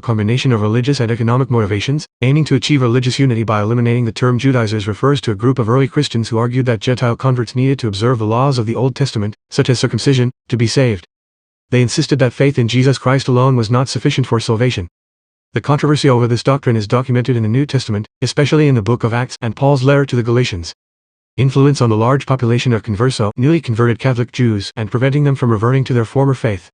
combination of religious and economic motivations, aiming to achieve religious unity by eliminating the term Judaizers refers to a group of early Christians who argued that Gentile converts needed to observe the laws of the Old Testament, such as circumcision, to be saved. They insisted that faith in Jesus Christ alone was not sufficient for salvation. The controversy over this doctrine is documented in the New Testament, especially in the book of Acts and Paul's letter to the Galatians. Influence on the large population of converso, newly converted Catholic Jews, and preventing them from reverting to their former faith.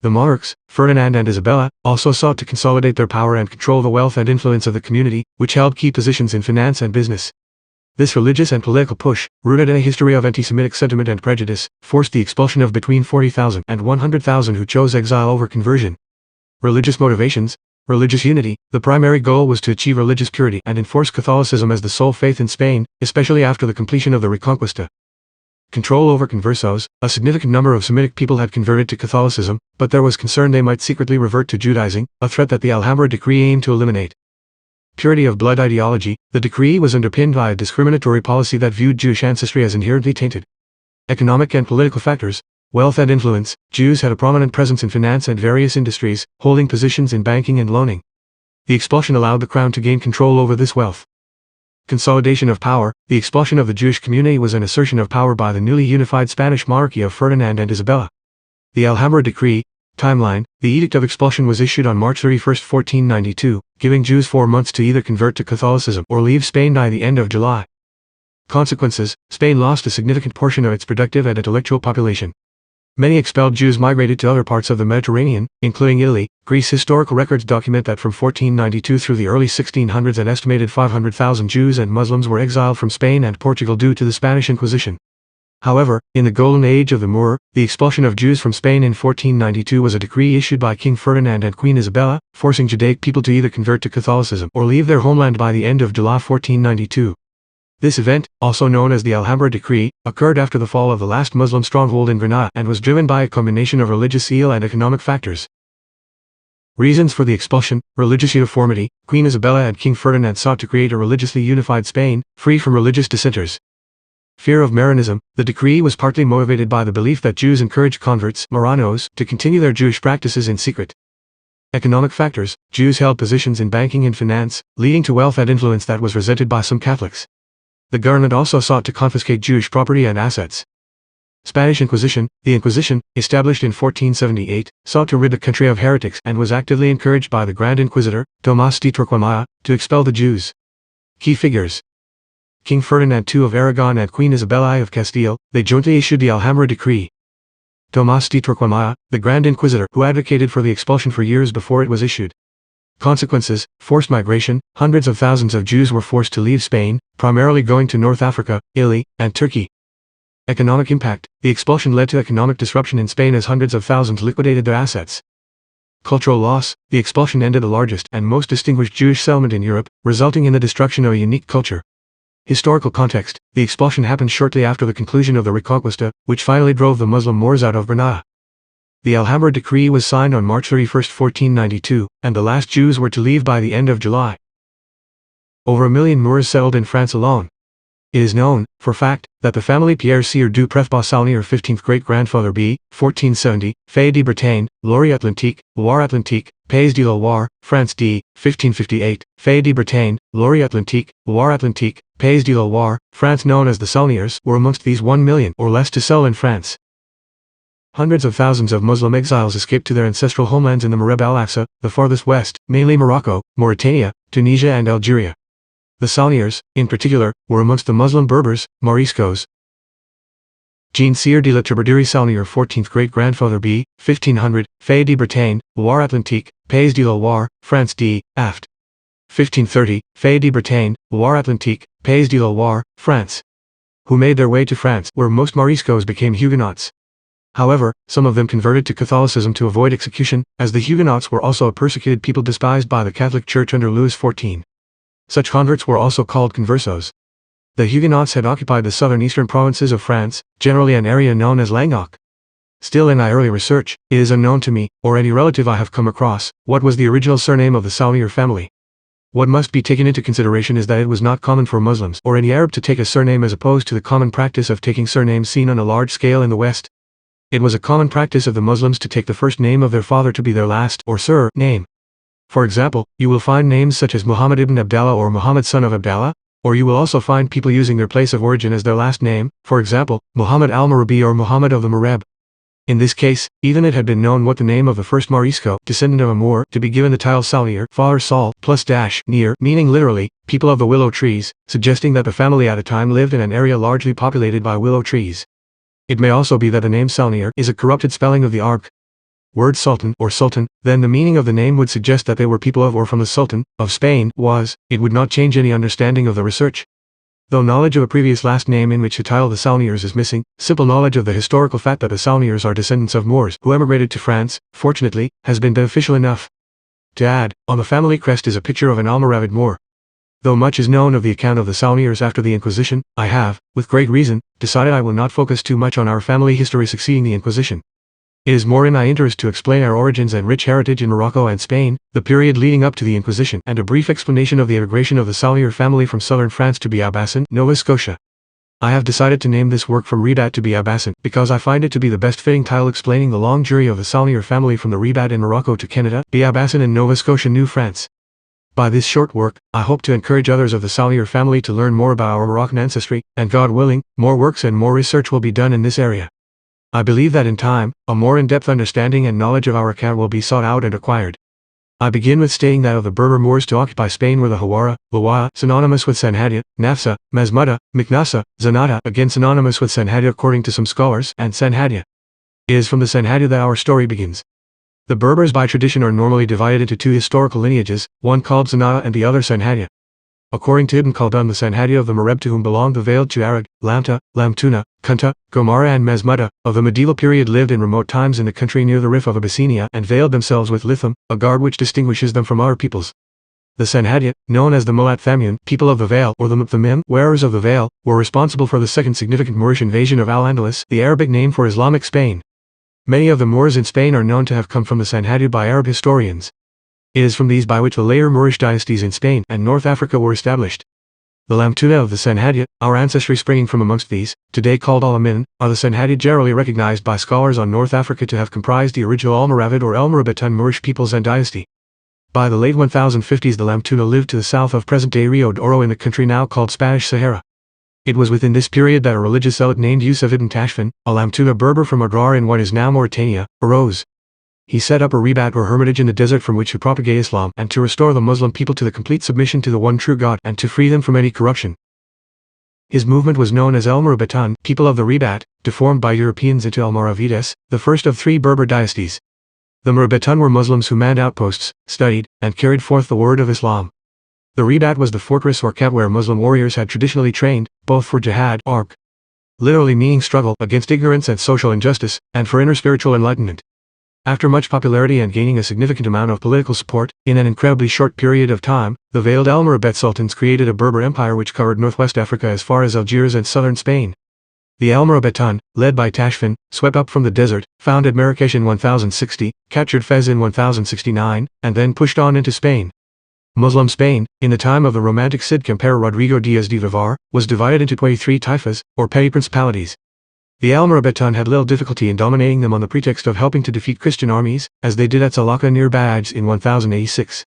The monarchs, Ferdinand and Isabella, also sought to consolidate their power and control the wealth and influence of the community, which held key positions in finance and business. This religious and political push, rooted in a history of anti-Semitic sentiment and prejudice, forced the expulsion of between 40,000 and 100,000 who chose exile over conversion. Religious motivations. Religious unity. The primary goal was to achieve religious purity and enforce Catholicism as the sole faith in Spain, especially after the completion of the Reconquista. Control over conversos. A significant number of Semitic people had converted to Catholicism, but there was concern they might secretly revert to Judaizing, a threat that the Alhambra decree aimed to eliminate. Purity of blood ideology. The decree was underpinned by a discriminatory policy that viewed Jewish ancestry as inherently tainted. Economic and political factors. Wealth and influence. Jews had a prominent presence in finance and various industries, holding positions in banking and loaning. The expulsion allowed the crown to gain control over this wealth. Consolidation of power. The expulsion of the Jewish community was an assertion of power by the newly unified Spanish monarchy of Ferdinand and Isabella. The Alhambra decree. Timeline. The Edict of Expulsion was issued on March 31, 1492, giving Jews 4 months to either convert to Catholicism or leave Spain by the end of July. Consequences. Spain lost a significant portion of its productive and intellectual population. Many expelled Jews migrated to other parts of the Mediterranean, including Italy. Greece. Historical records document that from 1492 through the early 1600s an estimated 500,000 Jews and Muslims were exiled from Spain and Portugal due to the Spanish Inquisition. However, in the Golden Age of the Moor, the expulsion of Jews from Spain in 1492 was a decree issued by King Ferdinand and Queen Isabella, forcing Judaic people to either convert to Catholicism or leave their homeland by the end of July 1492. This event, also known as the Alhambra Decree, occurred after the fall of the last Muslim stronghold in Granada and was driven by a combination of religious zeal and economic factors. Reasons for the expulsion. Religious uniformity. Queen Isabella and King Ferdinand sought to create a religiously unified Spain, free from religious dissenters. Fear of Marranism. The decree was partly motivated by the belief that Jews encouraged converts, Marranos, to continue their Jewish practices in secret. Economic factors. Jews held positions in banking and finance, leading to wealth and influence that was resented by some Catholics. The government also sought to confiscate Jewish property and assets. Spanish Inquisition. The Inquisition, established in 1478, sought to rid the country of heretics and was actively encouraged by the Grand Inquisitor, Tomás de Torquemada, to expel the Jews. Key figures. King Ferdinand II of Aragon and Queen Isabella I of Castile. They jointly issued the Alhambra Decree. Tomás de Torquemada, the Grand Inquisitor, who advocated for the expulsion for years before it was issued. Consequences. Forced migration. Hundreds of thousands of Jews were forced to leave Spain, primarily going to North Africa, Italy, and Turkey. Economic impact. The expulsion led to economic disruption in Spain as hundreds of thousands liquidated their assets. Cultural loss. The expulsion ended the largest and most distinguished Jewish settlement in Europe, resulting in the destruction of a unique culture. Historical context. The expulsion happened shortly after the conclusion of the Reconquista, which finally drove the Muslim Moors out of Granada. The Alhambra Decree was signed on March 31, 1492, and the last Jews were to leave by the end of July. Over 1 million Moors settled in France alone. It is known, for fact, that the family Pierre Sieur du Prefbas Saulnier 15th great-grandfather b. 1470, Fay de Bretagne, Loire-Atlantique, Loire-Atlantique, Pays de la Loire, France d. 1558, Fay de Bretagne, Loire-Atlantique, Loire-Atlantique, Pays de la Loire, France known as the Saulniers, were amongst these 1 million or less to settle in France. Hundreds of thousands of Muslim exiles escaped to their ancestral homelands in the Maghreb al-Aqsa, the farthest west, mainly Morocco, Mauritania, Tunisia and Algeria. The Saulniers, in particular, were amongst the Muslim Berbers, Moriscos. Jean Sieur de la Trébaudrie Saulnier 14th great-grandfather b. 1500, Fay de Bretagne, Loire-Atlantique, Pays de la Loire, France d. aft. 1530, Fay de Bretagne, Loire-Atlantique, Pays de la Loire, France. Who made their way to France, where most Moriscos became Huguenots. However, some of them converted to Catholicism to avoid execution, as the Huguenots were also a persecuted people despised by the Catholic Church under Louis XIV. Such converts were also called conversos. The Huguenots had occupied the southern eastern provinces of France, generally an area known as Languedoc. Still in my early research, it is unknown to me, or any relative I have come across, what was the original surname of the Saulnier family. What must be taken into consideration is that it was not common for Muslims or any Arab to take a surname as opposed to the common practice of taking surnames seen on a large scale in the West. It was a common practice of the Muslims to take the first name of their father to be their last or surname. For example, you will find names such as Muhammad ibn Abdallah or Muhammad son of Abdallah, or you will also find people using their place of origin as their last name, for example, Muhammad al-Murabi or Muhammad of the Mareb. In this case, even it had been known what the name of the first Morisco, descendant of a Moor, to be given the title Salnier, father Saul, plus dash, near, meaning literally, people of the willow trees, suggesting that the family at a time lived in an area largely populated by willow trees. It may also be that the name Salnier is a corrupted spelling of the Arab word sultan or sultan, then the meaning of the name would suggest that they were people of or from the Sultan of Spain it would not change any understanding of the research. Though knowledge of a previous last name in which the title the Salniers is missing, simple knowledge of the historical fact that the Salniers are descendants of Moors who emigrated to France, fortunately, has been beneficial enough. To add, on the family crest is a picture of an Almoravid Moor. Though much is known of the account of the Salniers after the Inquisition, I have, with great reason, decided I will not focus too much on our family history succeeding the Inquisition. It is more in my interest to explain our origins and rich heritage in Morocco and Spain, the period leading up to the Inquisition, and a brief explanation of the immigration of the Salnier family from southern France to Béarn, Nova Scotia. I have decided to name this work From Rabat to Béarn because I find it to be the best fitting title explaining the long journey of the Salnier family from the Rabat in Morocco to Canada, Béarn in Nova Scotia, New France. By this short work, I hope to encourage others of the Salnier family to learn more about our Moroccan ancestry, and God willing, more works and more research will be done in this area. I believe that in time, a more in-depth understanding and knowledge of our account will be sought out and acquired. I begin with stating that of the Berber Moors to occupy Spain were the Hawara, Lawaa, synonymous with Sanhadia, Nafsa, Mazmuda, Miknasa, Zanata, again synonymous with Sanhadia according to some scholars, and Sanhadia. It is from the Sanhadia that our story begins. The Berbers by tradition are normally divided into two historical lineages, one called Zanata and the other Sanhadia. According to Ibn Khaldun, the Sanhadia of the Mareb to whom belonged the veiled Tuareg, Lamta, Lamtuna, Kunta, Gomara and Mazmuda, of the medieval period lived in remote times in the country near the Rif of Abyssinia and veiled themselves with litham, a garb which distinguishes them from other peoples. The Sanhadia, known as the Mulat Thamun, people of the veil, or the Muthamim, wearers of the veil, were responsible for the second significant Moorish invasion of Al-Andalus, the Arabic name for Islamic Spain. Many of the Moors in Spain are known to have come from the Sanhadia by Arab historians. It is from these by which the later Moorish dynasties in Spain and North Africa were established. The Lamtuna of the Sanhadia, our ancestry springing from amongst these, today called Alamin, are the Sanhadia generally recognized by scholars on North Africa to have comprised the original Almoravid or Almorabitan Moorish peoples and dynasty. By the late 1050s the Lamtuna lived to the south of present-day Rio de Oro in the country now called Spanish Sahara. It was within this period that a religious zealot named Yusuf ibn Tashfin, a Lamtuna Berber from Adrar in what is now Mauritania, arose. He set up a Rabat or hermitage in the desert from which to propagate Islam and to restore the Muslim people to the complete submission to the one true God and to free them from any corruption. His movement was known as Almorabitan, people of the Rabat, deformed by Europeans into Almoravides, the first of three Berber dynasties. The Morabitan were Muslims who manned outposts, studied, and carried forth the word of Islam. The Rabat was the fortress or camp where Muslim warriors had traditionally trained, both for jihad, arq, literally meaning struggle against ignorance and social injustice, and for inner spiritual enlightenment. After much popularity and gaining a significant amount of political support, in an incredibly short period of time, the veiled Almoravid sultans created a Berber empire which covered northwest Africa as far as Algiers and southern Spain. The Almorabitan, led by Tashfin, swept up from the desert, founded Marrakesh in 1060, captured Fez in 1069, and then pushed on into Spain. Muslim Spain, in the time of the Romantic Cid compare Rodrigo Diaz de Vivar, was divided into 23 taifas, or petty principalities. The Almorabitan had little difficulty in dominating them on the pretext of helping to defeat Christian armies, as they did at Salaka near Baiads in 1086.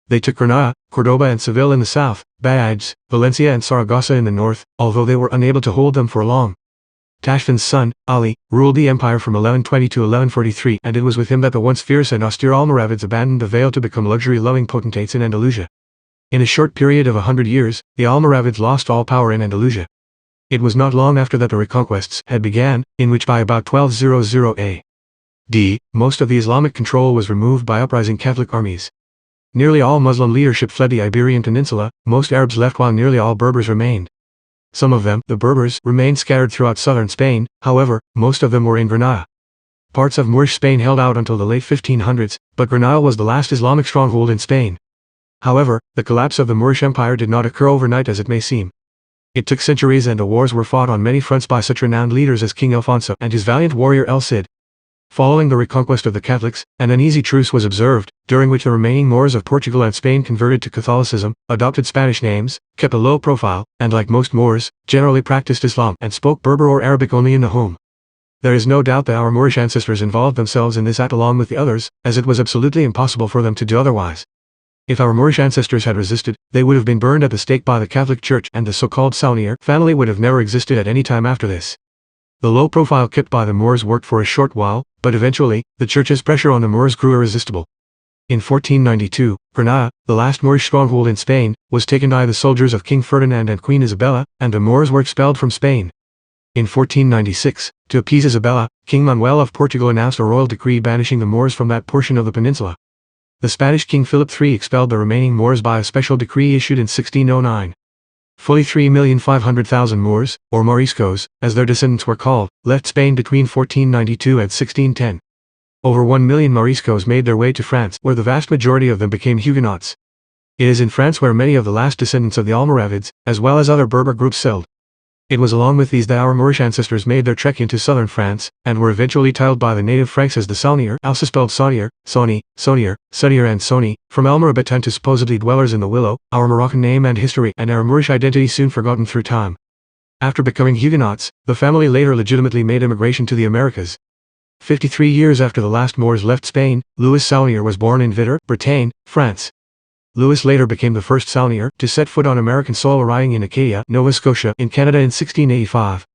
They took Granada, Cordoba and Seville in the south, Baiads, Valencia and Saragossa in the north, although they were unable to hold them for long. Tashfin's son, Ali, ruled the empire from 1120 to 1143, and it was with him that the once fierce and austere Almoravids abandoned the veil to become luxury-loving potentates in Andalusia. In a short period of 100 years, the Almoravids lost all power in Andalusia. It was not long after that the reconquests had began, in which by about 1200 AD, most of the Islamic control was removed by uprising Catholic armies. Nearly all Muslim leadership fled the Iberian Peninsula, most Arabs left while nearly all Berbers remained. Some of them, the Berbers, remained scattered throughout southern Spain, however, most of them were in Granada. Parts of Moorish Spain held out until the late 1500s, but Granada was the last Islamic stronghold in Spain. However, the collapse of the Moorish Empire did not occur overnight as it may seem. It took centuries and the wars were fought on many fronts by such renowned leaders as King Alfonso and his valiant warrior El Cid. Following the reconquest of the Catholics, an uneasy truce was observed, during which the remaining Moors of Portugal and Spain converted to Catholicism, adopted Spanish names, kept a low profile, and like most Moors, generally practiced Islam and spoke Berber or Arabic only in the home. There is no doubt that our Moorish ancestors involved themselves in this act along with the others, as it was absolutely impossible for them to do otherwise. If our Moorish ancestors had resisted, they would have been burned at the stake by the Catholic Church, and the so-called Saunier family would have never existed at any time after this. The low profile kept by the Moors worked for a short while, but eventually, the Church's pressure on the Moors grew irresistible. In 1492, Granada, the last Moorish stronghold in Spain, was taken by the soldiers of King Ferdinand and Queen Isabella, and the Moors were expelled from Spain. In 1496, to appease Isabella, King Manuel of Portugal announced a royal decree banishing the Moors from that portion of the peninsula. The Spanish King Philip III expelled the remaining Moors by a special decree issued in 1609. Fully 3,500,000 Moors, or Moriscos, as their descendants were called, left Spain between 1492 and 1610. Over 1 million Moriscos made their way to France, where the vast majority of them became Huguenots. It is in France where many of the last descendants of the Almoravids, as well as other Berber groups settled. It was along with these that our Moorish ancestors made their trek into southern France, and were eventually titled by the native Franks as the Saunier, also spelled Saunier, Sauni, Saunier, Sunier and Soni, from Almorabitan to supposedly dwellers in the Willow, our Moroccan name and history and our Moorish identity soon forgotten through time. After becoming Huguenots, the family later legitimately made immigration to the Americas. 53 years after the last Moors left Spain, Louis Saunier was born in Vitter, Bretagne, France. Louis later became the first Saunier to set foot on American soil arriving in Acadia, Nova Scotia, in Canada in 1685.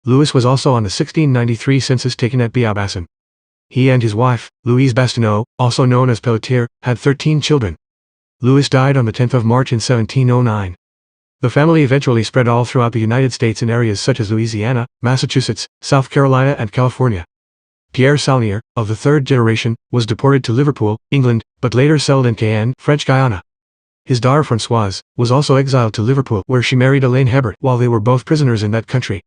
Louis was also on the 1693 census taken at Biabassin. He and his wife, Louise Bastineau, also known as Pelletier, had 13 children. Louis died on the 10th of March in 1709. The family eventually spread all throughout the United States in areas such as Louisiana, Massachusetts, South Carolina and California. Pierre Saunier, of the third generation, was deported to Liverpool, England, but later settled in Cayenne, French Guiana. His daughter Françoise was also exiled to Liverpool, where she married Alain Hebert while they were both prisoners in that country.